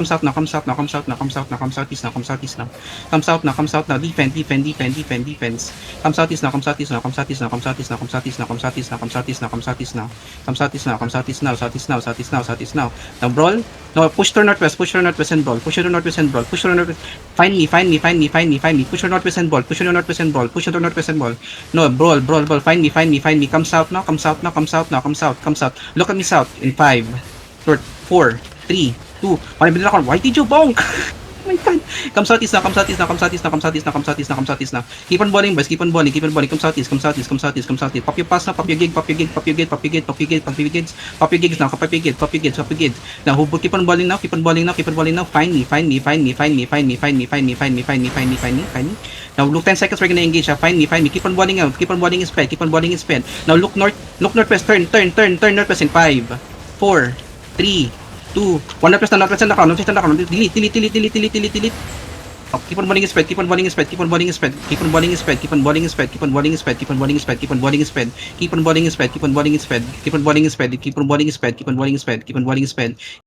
Comes out now, comes out now, comes out now, comes out now, comes out east now, comes out east now, comes out now, comes out now, defense. Comes out east now, comes out east now, comes out east now, comes out east now, comes out east now, comes out east now, comes out east now, comes out east now, comes out east now, comes out east now, south east now, south east now, south east now. Now brawl. No, push to northwest and brawl. Push to northwest and brawl. Push to northwest. Find me. Push to northwest and brawl. Push to northwest and brawl. Push to northwest and brawl. No, brawl. Find me. Come south now. Come south. Look at me south in 5, 4, 3, 2. Bilhin ako. Why did you bonk? Oh my god. Come southeast now. Keep on balling, boys. Keep on balling. Come southeast. Pop your pass now. Pop your gig. Pop your gigs now. Pop your gigs. Now, keep on balling now. Find me. Now, look 10 seconds. We're gonna engage. Find me. Keep on balling out. Keep on balling his ped. Now, look northwest. Turn northwest in 5, 4, 3, 2, 1 northwest na crown. Delete. Oh, keep on balling his ped. Keep on balling his ped.